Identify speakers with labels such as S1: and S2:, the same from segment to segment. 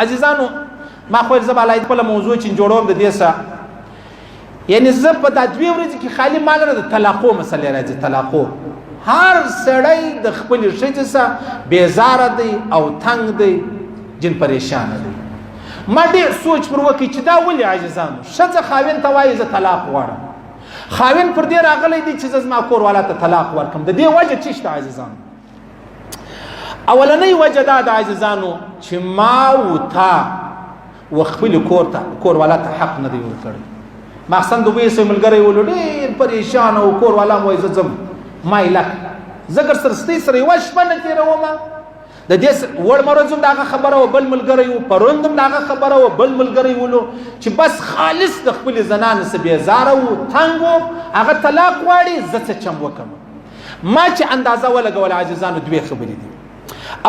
S1: عزیزانو ما خو زه به لای خپل موضوع چې جوړوم د دې سره یعنی زه په دا 2 ورځې کې خالی مال نه د طلاقو مسلې راځي طلاقو هر سړی د خپل ښځې سره بیزاره دی او تنگ دی جن پریشان دی ما ډېر سوچ پر وکړ چې دا ولې عاجزانو ښځه خاوند ته وایي زه طلاق غواړم خاوند پر دې راغلی دی چې زه زما کور والا ته طلاق ورکړم د دې وجه څه شته عاجزانو اولنۍ وجه دا د عاجزانو چې ما و تا و خپل کور والا ته حق نه دی ورکړی ما احسن دوی سه ملګری ولو ډېر پریشان او کور والا مو زه ځم ما لک زګر سرستي سره یو شپه نه تیروم د دې وړ مرزم داغه خبره او بل ملګری او پروندم داغه خبره او بل ملګری ولو چې بس خالص د خپل زنانه سه بیزاره او تنګو هغه طلاق واړي زه څه چم وکم ما چې اندازه ولګول عاجزانو دوی خبرې دي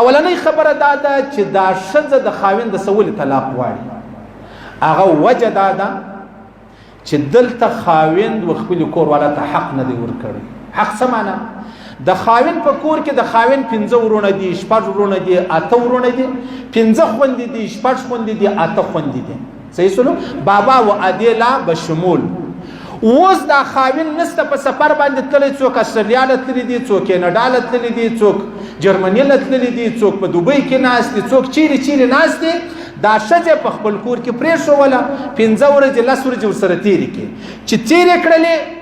S1: اولنۍ خبره دا ده چې دا ښځه د خاوند د سوال طلاق واړي هغه وجه دا ده چې دلته خاوند و خپل کور والا ته حق نه دی ورکړی حق څه معنا د خاوند په کور کې د خاوند 15 ورونه دي 6 ورونه دي 8 ورونه دي 15 خوندې دي 6 خوندې دي 8 خوندې دي صحیح سلو بابا و ادیلا بشمول اوس دا خاوند نسته په سفر باندې تللی څوک استرالیا تللی دي څوک کیناډا تللی دي څوک جرمني تللی دي څوک په دوبۍ کې ناست دي څوک چیرې ناست دي دا ښځه په خپل کور کې پرې شوله 15 ورځې 10 ورځې ورسره تېرې کړې چې تېرې کړلې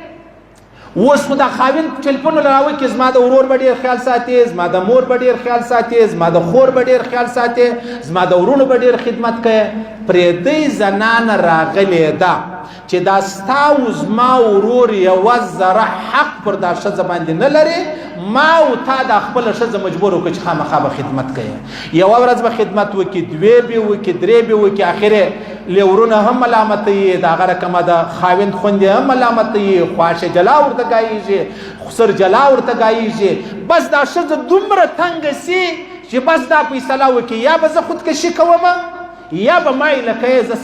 S1: اوس خو دا خاوند ټلیفون راوړي کې زما د ورور به ډېر خیال ساتي زما د مور به ډېر خیال ساتي زما د خور به ډېر خیال ساتي زما د ورونو به ډېر خدمت کوي پرېدی زنانه راغلې ده چې دا ستا او زما ورور یوه ذره حق پر دا ښځه باندې نه لري ما او تا دا خپله ښځه مجبور وکړو چې خامخا به خدمت کوي یوه ورځ به خدمت وکړي 2 به وکړي 3 به وکړي اخر ورونه هم ملامتوي د هغه رقمه د خاوند خوندې هم ملامتوي خواشه جلا ورته ګایېږي سر جلا ورته ګایېږي بس دا ښځه دومره تنګه سي چې بس دا فیصله وکړي یا به زه خودکشي کوم یا به ما لکه زه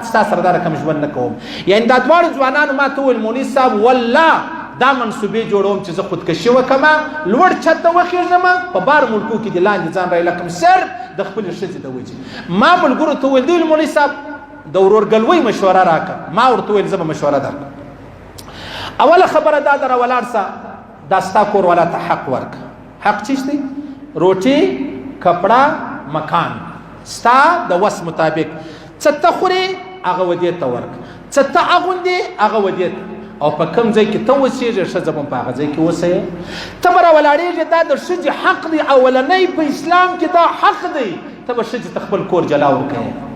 S1: ستا سره دا رقم ژوند نه کوم یعنی دا دواړو ځوانانو ما ته وویل مولوي صاحب والله دا منصوبې جوړوم چې زه خودکشي وکړم لوړ چت ته وخېږم په بار ملکو کې د لاندې ځان رایلکم سر د خپلې ښځې د وجې ما ملګرو ته وویل دوی مولوي صاحب د ورورګلوۍ مشوره راکړه ما ورته وویل زه به مشوره درکړم اوله خبره دا ده راولاړ سه دا ستا کور والا ته حق ورکړه حق چیش دی روټي کپړه مکان ستا د وس مطابق څه ته خورې هغه ودې ته ورکړه څه ته اغوندې هغه ودې ته او په کوم ځای کې ته اوسېږې ښځه به په هغه ځای کې اوسئ ته به راولاړېږې دا د ښځې حق دی اولنی په اسلام کې دا حق دی ته به ښځې ته خپل کور جلا ورکوې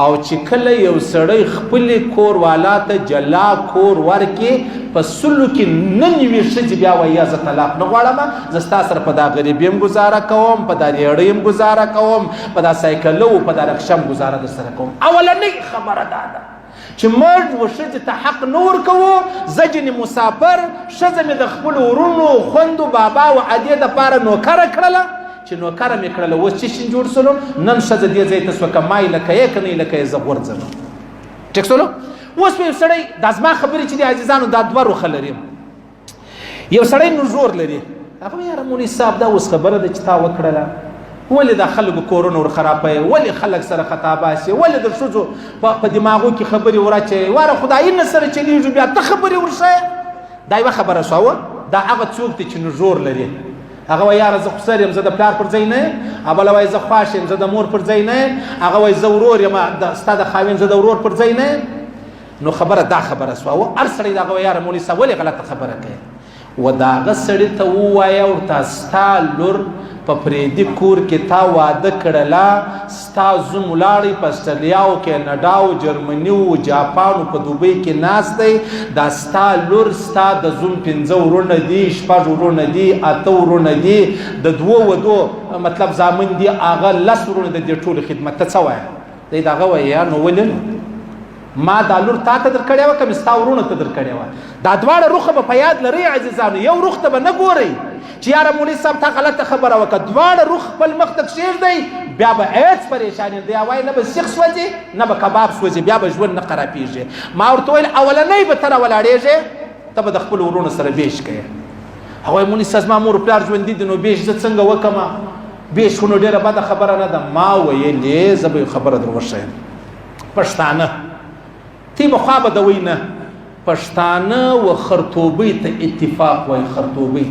S1: او چې کله یو سړی خپل کور والا ته جلا کور ورکې په سلو کې 99 ښځې بیا وایي یا زه طلاق نه غواړم زه ستا سره په دا غریبي هم ګزاره کوم په دا ریړۍ هم ګزاره کوم په دا سایکلو په دا رکشه هم ګزاره در سره کوم اولنۍ خبره دا ده چې مرد و ښځې ته حق نه ورکوو زه جنې مسافر ښځه مې د خپلو ورونو خوندو بابا و ادې دپاره نوکره کړله چې نوکره مې کړله اوس چې شین جوړ سلو نن ښځه دې ځای ته سوه که ما یې لکه یې که نه یې لکه یې زه غورځم ټیک سلو اوس په یو سړی دا زما خبرې چې دي عزیزانو دا 2 روخه لري یو سړی نوزور لري هغه یاره مولوي صاحب دا اوس خبره ده چې تا وکړله ولې د خلکو کورونه ور خرابوي ولې خلک سره خطا باسي ولې د ښځو په دماغو کې خبرې ورچوي واره خدایي نه سره چلیږي بیا ته خبرې ورښیه دا یوه خبره شوه دا هغه څوک دی چې نژور لري هغه وایي یاره زه خو سر یم زه د پلار پر ځای نه یم بله وایي زه خواش یم زه د مور پر ځای نه یم هغه وایي زه ورور یم ستا د خاوند زه د ورور پر ځای نه یم نو خبره دا خبره شوه هر سړی د هغه وایي یاره مولوي صاحب ولې غلطه خبره کوي و د هغه سړي ته ووایه ورته ستا لور په پریدي کور کې تا واده کړله ستا زوم ولاړی په استرالیا او کیناډا او جرمني او جاپان او په دوبۍ کې ناست دی دا ستا لور ستا د زوم 15 ورونه دي 6 ورونه دي 8 ورونه دي د 2 ودو مطلب زامن دي هغه 10 ورونه د دې ټولو خدمت ته څه وایه دی دغه وایه نو ولې ما دا لور تا ته در کړې وه که مې ستا ورونو ته در کړې وه دا دواړه روخه به په یاد لرئ عزیزانو یو روخ ته به نه ګورئ چې یاره مولوي صاحب تا غلطه خبره وکړه دواړه روخ خپل مخ ته کښېږدئ بیا به هېڅ پریشان یم دی وایي نه به سیخ سوځي نه به کباب سوځي بیا به ژوند نه خرابېږي ما ورته ویل اولنۍ به ته راولاړېږې ته به د خپلو ورونو سره بیش کوې هغه وایي مولوي صاحب زما مور پلار ژوندي دي نو بیش زه څنګه وکړم بېشونو ډېره بده خبره نه ده. ما ویلې زه به خبره در وښیم. پښتانه تی بخوا به د وی نه، پښتانه و خرطوبۍ ته اتفاق وایي. خرطوبۍ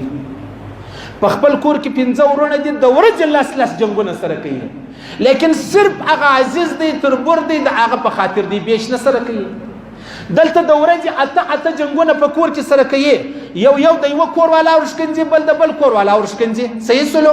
S1: په خپل کور کې 5 ورونه دي، د ورځې 10 جنګونه سره کوي، لیکن صرف هغه عزیز دی تربور دی د هغه په خاطر دی، بیش نه سره کوي. دلته د ورځې 8 جنګونه په کور کې سره کوي، یو د یو کور والا ورشکنځي، بل د بل کور والا ورشکنځي. صحیح سلو.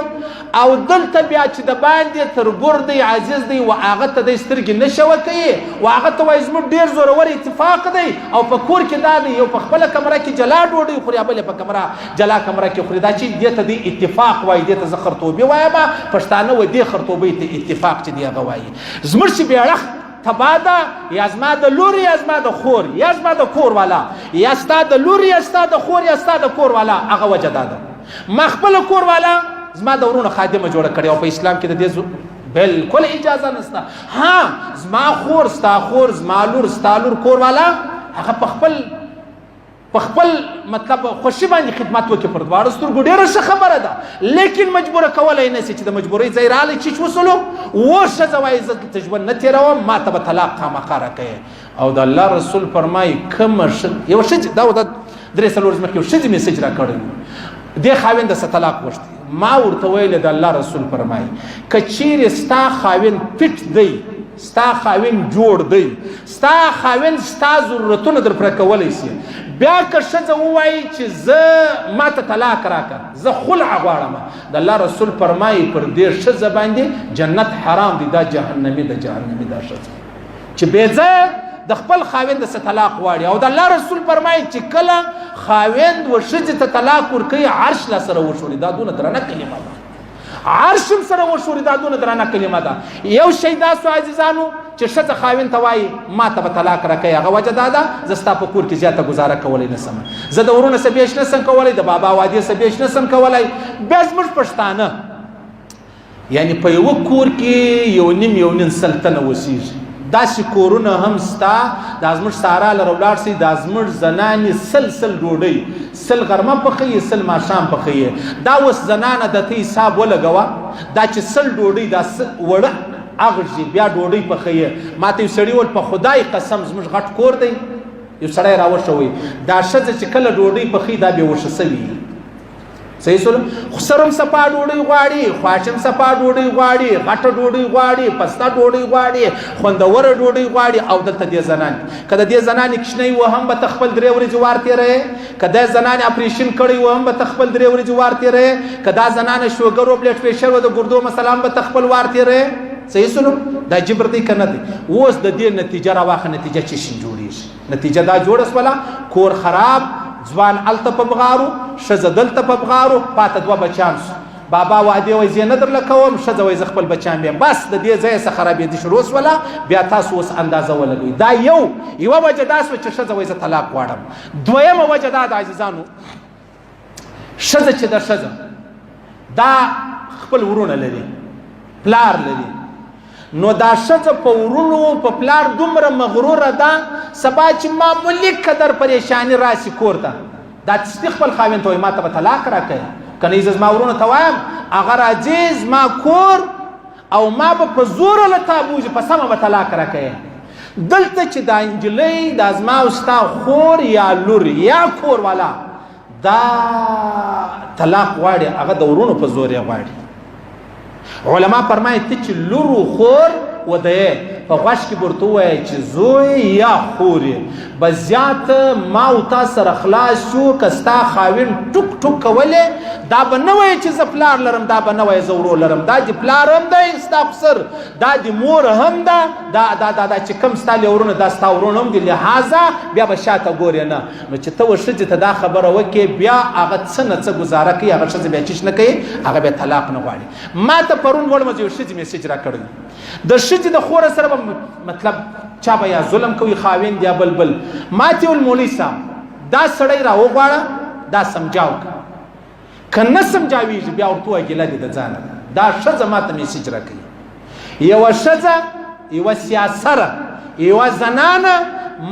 S1: او دلته بیا چې د باندې تربور دی عزیز دی و هغه ته د سترګې نشوه کوي و هغه ته وایي زموږ ډېر زورور اتفاق دی او په کور کې دا دی، یو په خپله کمره کې جلا ډوډۍ خوري، بل په کمره جلا کمره کې خوري. دا چې دې ته دی اتفاق وایي، دې ته زه خرطوبي وایم. پښتانه و دې خرطوبۍ ته اتفاق چې دی هغه وایي. زموږ چې بیړخ تبا ده، یا زما د لور یا زما د خور یا زما د کور والا، یا ستا د لور یا ستا د خور یا ستا د کور والا، هغه وجه دا ده. ما خپله کور والا زما د ورونو خادمه جوړه کړې او په اسلام کې د دې بالکل اجازه نشته. ها زما خور ستا خور، زما لور ستا لور، کور والا هغه په خپل مطلب خوشي باندې خدمت وکړي. پر دواړو سترګو ډېره ښه خبره ده، لیکن مجبوره کولی نه شي چې د مجبورۍ ځای راغلی چې وسلو و ښځه وایي زه دلته ژوند نه تېروم، ما ته به طلاق خامخا راکوي. او د الله رسول فرمایي کومه یوه ښځې دا د 3 ورځې مخکې یو ښځې میسج راکړی و، دې خاوند د څه طلاق غوښتي. ما ورته ویلې د الله رسول فرمایي که چیرې ستا خاوند فټ دی، ستا خاوند جوړ دی، ستا خاوند ستا ضرورتونه در پوره کولی شي، بیا که ښځه ووایي چې زه ما ته طلاق راکړه، زه خلع غواړم، د الله رسول فرمایي پر دې ښځه باندې جنت حرام دی، دا جهنمي ده، جهنمي ده ښځه چې بې ځایه د خپل خاوند څخه طلاق غواړي. او د الله رسول فرمایي چې کله خاوند و ښځې ته طلاق ورکوي عرش لا سره وشوري. دا دونه درنه کلمه ده، عرش هم سره وشوري، دا دونه درنه کلمه ده. یو شی دا سو عزیزانو چې ښځه خاوند ته وایي ما ته به طلاق راکوي، هغه وجه دا ده زه ستا په کور کې زیاته ګزاره کولی نه شم، زه د ورونه څه بیش نه شم کولی، د بابا وادي څه بیش نه شم کولی. بیا زموږ پښتانه یعنی په یوه کور کې یو نیم سلطنه اوسېږي. داسې کورونه هم ستا، دا زموږ سارا لره ولاړ شئ، دا زموږ زنانې سل ډوډۍ، 100 غرمه پخوي، 100 ماښام پخوي. دا اوس زنانه د ته حساب ولګوه، دا چې 100 ډوډۍ دا وړه اغږي بیا ډوډۍ پخوي. ما ته یو سړي وویل په خدای قسم زموږ غټ کور دی، یو سړی راوښوی دا ښځه چې کله ډوډۍ پخوي دا بې وښه سوي. صحیح سول. خو سرم صفا ډوډۍ غواړي، خواشم صفا ډوډۍ غواړي، غټه ډوډۍ غواړي، پسته ډوډۍ غواړي، خوندوره ډوډۍ غواړي. او دلته دې زنانې که د دې زنانې کوچنۍ و هم به ته خپل 3 ورځې وار تېروې، که دا زنانې اپریشن کړی و هم به ته خپل 3 ورځې وار تېروې، که دا زنانه شوګر و بلډ پریشر و د ګردو مسله هم به ته خپل وار تېروې. صحیح سلو. دا جبر دی که نه دی؟ اوس د دې نتیجه راواخه، نتیجه چې شي جوړېږي. نتیجه دا جوړه سوله کور خراب، ځوان هلته په بغارو، ښځه دلته په بغارو، پاته 2 بچیان شو. بابا وعدې وایي زه نه درله کوم، ښځه وایي زه خپل بچیان بیم. بس د دې ځایه څه خرابېدي شروع سوله. بیا تاسو اوس اندازه ولګوئ. دا یوه وجه دا سوه چې ښځه وایي زه طلاق غواړم. دویمه وجه دا ده عزیزانو، ښځه چې ده ښځه دا خپل ورونه لري، پلار لري، نو دا ښځه په ورونو په پلار دومره مغروره ده، سبا چې معمولي قدر پریشانی راسي کور ته، دا چې خپل خاوند ته وایي ما ته به طلاق راکوي، که نه زه زما ورونو ته وایم هغه راځي زما کور او ما به په زوره له تا بوځي، په سمه به طلاق راکوي. دلته چې دا نجلۍ دا زما او ستا خور یا لور یا کور والا دا طلاق غواړي، هغه د ورونو په زور یې غواړي. علما فرمایي ته چې لور و خور و دی په غوږ کې ورته ووایه چې زوی یا خور یې به زیات ما او تا سره خلاص شو، که ستا خاوند ټوک ټوک کولی دا به نه وایي چې زه پلار لرم، دا به نه وایي زه ورور لرم، دا د پلار هم دی ستا خسر، دا د مور هم ده، دا چې کوم ستا ورونه دا ستا ورونه هم دي، لحاظه بیا به شاته ګورې نه. نو چې ته و ښځې ته دا خبره وکړې بیا هغه څه نه څه ګزاره کوي، هغه ښځه بیا چیش نه کوي، هغه بیا طلاق نه غواړي. ما ته پرون وړمه یو ښځې میسج راکړی، د ښځې د خوره سره به مطلب چا به یا ظلم کوي خاوند یا بلبل. ما ته ویل مولوي صاحب دا سړی راوغواړه، دا سمجاو که نه سمجاویږي بیا ورته ووایه ګیله دې د ځانه. دا ښځه ما ته میسج راکوي، یوه ښځه، یوه سیاسره، یوه زنانه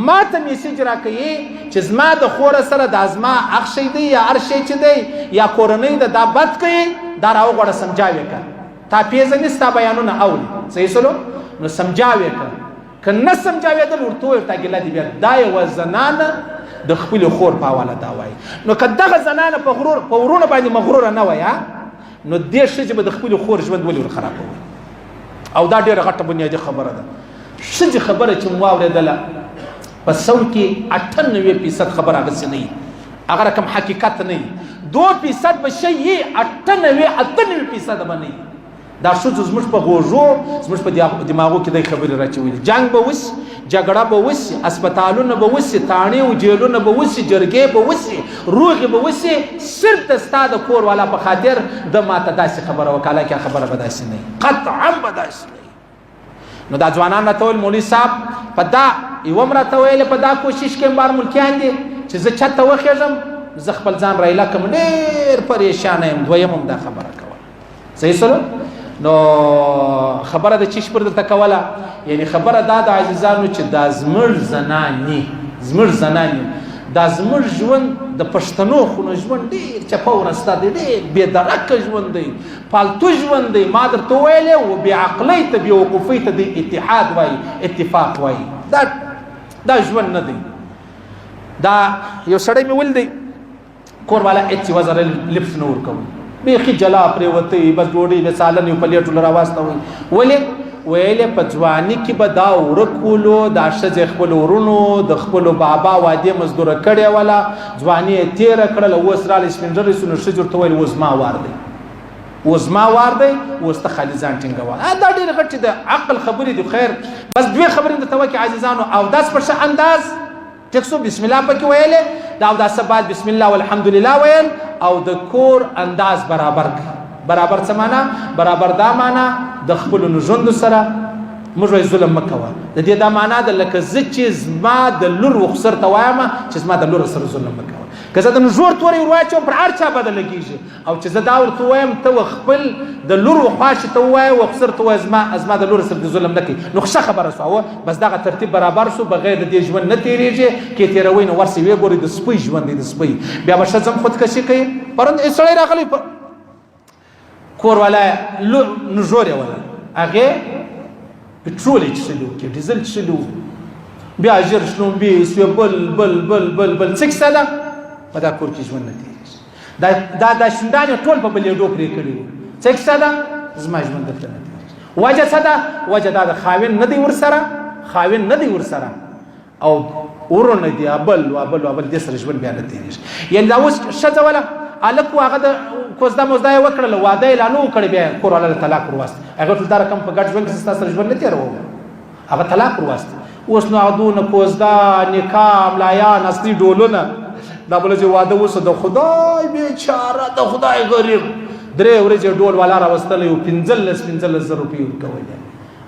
S1: ما ته میسج راکوي چې زما د خوره سره دا زما هغ شی دی یا هر شی چې دی یا کورنۍ ده دا بد کوي، دا راوغواړه سمجاوې که تا پیژنې ستا بیانونه اوري صحیح سلو نو سمجاوې که نه سمجاوېدل ورته وویل تا ګیله دې بیا دا یوه زنانه د خپلې خور په حواله دا وایي نو که دغه زنانه په ورونه باندې مغروره نه وای نو دې ښځې به د خپلې خور ژوند ولې ور خرابوي او دا ډېره غټه بنیادي خبره ده ښځې خبره چې مو واورېدله په 100 کې 98% خبره هغسې نه وي هغه رقم حقیقت نه وي 2% به شی وي 98% به نه وي دا ښځو زموږ په غوږو زموږ په دماغو کې دی خبرې راچولي جنګ به وسي جګړه به وسي اسپتالونه به وسي تاڼې او جیلونه به وسي جرګې به وسي روغې به وسي صرف د ستا د کور والا په خاطر د ماته داسې خبره وکړه حالانکه خبره به داسې نه وي قطعا به داسې نه وي نو دا ځوانان راته ویل مولوي صاحب په دا یوه م راته ویلې په دا کوشش کې بار ملکیان دي چې زه چته وخېږم زه خپل ځان رایله کړم ډېر پریشانه یم دویم هم دا خبره کوله صحیح سلو نو خبره د چیش پر درته کوله یعنی خبره دا د عزیزانو چې دا زموږ زنانې دا زموږ ژوند د پښتنو خو نو ژوند ډېر چپه ورسته دی ډېر بېدرکه ژوند دی پالتو ژوند دی ما درته ویلې و بېعقلۍ ته بېوقوفۍ ته دی اتحاد وایي اتفاق وایي دا ژوند نه دی دا یو سړی مې ولیدی کور والا هېڅ وزره لبس نه ورکوي بیخي جلا پرېوتی بس ډوډۍ د سالن یو پلیټ له راواستوي ولې ویلې په ځواني کې به دا ورک ولو دا ښځې خپلو ورونو د خپلو بابا وادې مزدوره کړې وله ځواني یې تېره کړله اوس رالی سپین ږیرې سو نو ښځې ورته ویل اوس زما وار دی اوس زما وار دی اوس ته خالي ځان ټینګوه دا ډېرې غټې د عقل خبرې دي خیر بس دوې خبرې درته وکړې عزیزانو اوداس په ښه انداز ټیک سو بسم الله پکې ویلې دا اوداسه بعد بسم الله والحمدلله ویل او د کور انداز برابر برابر څه معنا برابر دا معنا د خپلو نژندو سره موږ وایي ظلم مه کوه د دې دا معنا ده لکه زه چې زما د لور رخصر ته وایم چې زما د لور سره ظلم مه کوه که زه د نژور توری ور واچوم پر هر چا بدله کېږي او چې زه دا ورته ووایم ته خپل د لور خواښې ته ووایه رخصر ته ووایه زما د لور سره د ظلم نه کوي نو ښه خبره سوه بس دغه ترتیب برابر سو بغیر د دې ژوند نه تېرېږي کې تېروئ نو ورسې ویې ګورئ د سپۍ ژوند دی د سپۍ بیا به ښځه هم خودکشي کوي پرون سړی راغلی کور والا نژور یې وله هغې پټرول یې څښلي وو کې ډیزل څښلي وو بیا ژر شلومبې سوې بل څه کیسه ده په دا کور کې ژوند نه تېرېږي دا شیندان یې ټول په بلېډو پرې کړي وو څه کیسه ده زما ژوند دلته نه تېرېږي وجه څه ده وجه دا د خاوند نه دی ورسره او ورونه دي بل دې سره ژوند بیا نه تېرېږي یعنې دا اوس ښځه وله هلک و هغه د کوزده موزده یې وکړله واده یې لا نه و کړی بیا کور والا له طلاق ور واست هغه ټول دا رقم په ګډ ژوند کې ستا سره ژوند نه تېروم هغه طلاق ور واست اوس نو هغه دونه کوزده نکاح ملایان اصلي ډولونه دا بله چې واده وسو د خدای بیچاره د خدای غریب 3 ورځې ډول والا راوستلی و 15,000 روپۍ ورکولې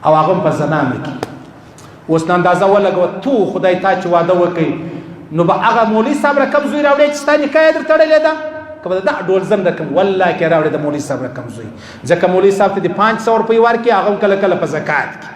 S1: او هغه هم په زنانه کې اوس نه اندازه ولګوه تو خدای تا چې واده وکړي نو به هغه مولوي صاحب رقم زوی راوړی چې ستا نکاح یې در تړلې ده که به د ډول زن رقم والله کې راوړی د مولوي صاحب رقم زوی ځکه مولوي صاحب ته د 500 روپۍ ورکړي هغه هم کله کله په زکات کې